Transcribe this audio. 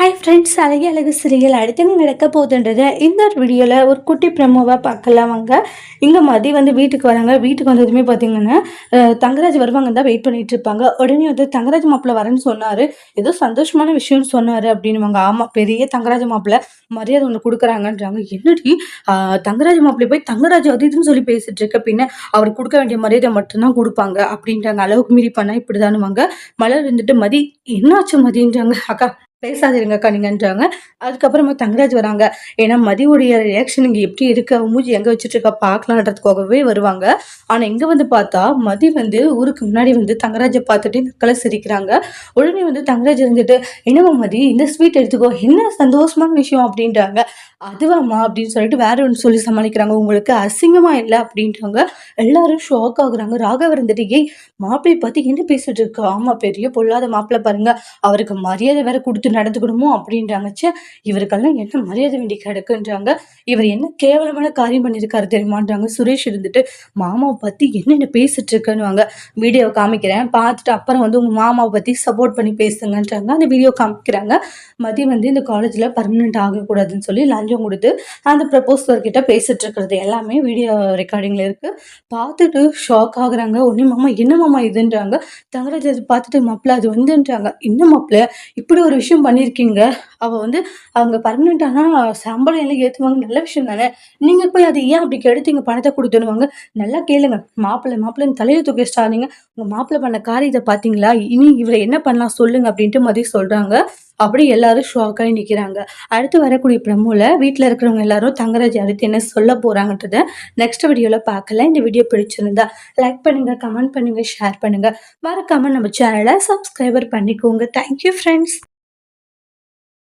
Hi friends, அழகி அழகு சிறிகள் அடுத்து நடக்க போகுதுன்றதை இந்த ஒரு வீடியோவில் ஒரு குட்டி ப்ரமோவாக பார்க்கலாம் வாங்க. இங்கே மதி வந்து வீட்டுக்கு வராங்க. வீட்டுக்கு வந்ததுமே பார்த்தீங்கன்னா தங்கராஜ் வருவாங்கன்னு தான் வெயிட் பண்ணிட்டு இருப்பாங்க. உடனே வந்து தங்கராஜ் மாப்பிள்ளை வரேன்னு சொன்னார், ஏதோ சந்தோஷமான விஷயம்னு சொன்னார் அப்படின்னுவாங்க. ஆமாம், பெரிய தங்கராஜ் மாப்பிள்ளை மரியாதை ஒன்று கொடுக்குறாங்கன்றாங்க. என்னடி தங்கராஜ் மாப்பிள்ளை போய் தங்கராஜ் அது இதுன்னு சொல்லி பேசிட்டு இருக்க, பின்ன அவர் கொடுக்க வேண்டிய மரியாதை மட்டும்தான் கொடுப்பாங்க அப்படின்றாங்க. அளவுக்கு மீறி பண்ணால் இப்படி தானுவாங்க. மலர் இருந்துட்டு மதி என்னாச்சு மதின்றாங்க. அக்கா பேசாதிருங்கக்கா நீங்கன்றாங்க. அதுக்கப்புறமா தங்கராஜ் வராங்க. ஏன்னா மதியுடைய ரியாக்ஷன் இங்கே எப்படி இருக்கு, அவன் மூஞ்சி எங்கே வச்சுட்டு இருக்கா பார்க்கலான்றதுக்காகவே வருவாங்க. ஆனால் இங்கே வந்து பார்த்தா மதி வந்து ஊருக்கு முன்னாடி வந்து தங்கராஜை பார்த்துட்டு நக்கலை சிரிக்கிறாங்க. உடனே வந்து தங்கராஜ் இருந்துட்டு என்னவா மதி இந்த ஸ்வீட் எடுத்துக்கோ, என்ன சந்தோஷமான விஷயம் அப்படின்றாங்க. அதுவாம்மா அப்படின்னு சொல்லிட்டு வேற ஒன்று சொல்லி சமாளிக்கிறாங்க. உங்களுக்கு அசிங்கமா இல்லை அப்படின்றாங்க. எல்லாரும் ஷாக் ஆகுறாங்க. ராகவ இருந்துட்டு ஏய் மாப்பிள்ளையை பார்த்து என்ன பேசிட்டு இருக்கா, ஆமா பெரிய பொல்லாத மாப்பிள்ளை பாருங்க, அவருக்கு மரியாதை வேற கொடுத்து நடந்துக்கணுமோ அப்படின்றாங்க. சே, இவருக்கெல்லாம் என்ன மரியாதை வேண்டி கிடக்குன்றாங்க. இவர் என்ன கேவலமான காரியம் பண்ணியிருக்காரு தெரியுமான்றாங்க. சுரேஷ் இருந்துட்டு மாமாவை பத்தி என்னென்ன பேசிட்டு இருக்கேன்னு வீடியோ காமிக்கிறேன், பார்த்துட்டு அப்புறம் வந்து உங்க மாமாவை பத்தி சப்போர்ட் பண்ணி பேசுங்கன்றாங்க. அந்த வீடியோ காமிக்கிறாங்க. மதியம் வந்து இந்த காலேஜ்ல பர்மனெண்ட் ஆகக்கூடாதுன்னு சொல்லி லஞ்சம் கொடுத்து அந்த ப்ரப்போசர் கிட்ட பேசிட்டு இருக்கிறது எல்லாமே வீடியோ ரெக்கார்டிங்ல இருக்கு. பார்த்துட்டு ஷாக் ஆகுறாங்க. உடனே மாமா என்ன மாமா இதுன்றாங்க. தங்கராஜ் அது பார்த்துட்டு மாப்பிள்ள அது வந்துன்றாங்க. என்ன மாப்பிள்ள இப்படி ஒரு விஷயம் பண்ணியிருக்கீங்க, அவ வந்து அவங்க பர்மனெண்ட் ஆனா சம்பளம் எல்லாம் ஏற்றுவாங்க, நல்ல விஷயம் தானே, நீங்க போய் அதை ஏன் அப்படி கெடுத்தீங்க, பணத்தை கொடுத்துடுவாங்க. நல்லா கேளுங்க, மாப்பிள்ளைன்னு தலையை தூக்கி வச்சிட்டாதீங்க, உங்க மாப்பிள்ளை பண்ண காரியத்தை பார்த்தீங்களா, இனி இவரை என்ன பண்ணலாம் சொல்லுங்க அப்படின்ட்டு மதி சொல்றாங்க. அப்படி எல்லாரும் ஷாக் ஆகி நிற்கிறாங்க. அடுத்து வரக்கூடிய ப்ரமோல வீட்டில் இருக்கிறவங்க எல்லாரும் தங்கராஜ் அடுத்து என்ன சொல்ல போறாங்கன்றத நெக்ஸ்ட் வீடியோவில் பார்க்கலாம். இந்த வீடியோ பிடிச்சிருந்தா லைக் பண்ணுங்க, கமெண்ட் பண்ணுங்க, ஷேர் பண்ணுங்க. மறக்காம நம்ம சேனலை சப்ஸ்கிரைபர் பண்ணிக்கோங்க. Thank you friends.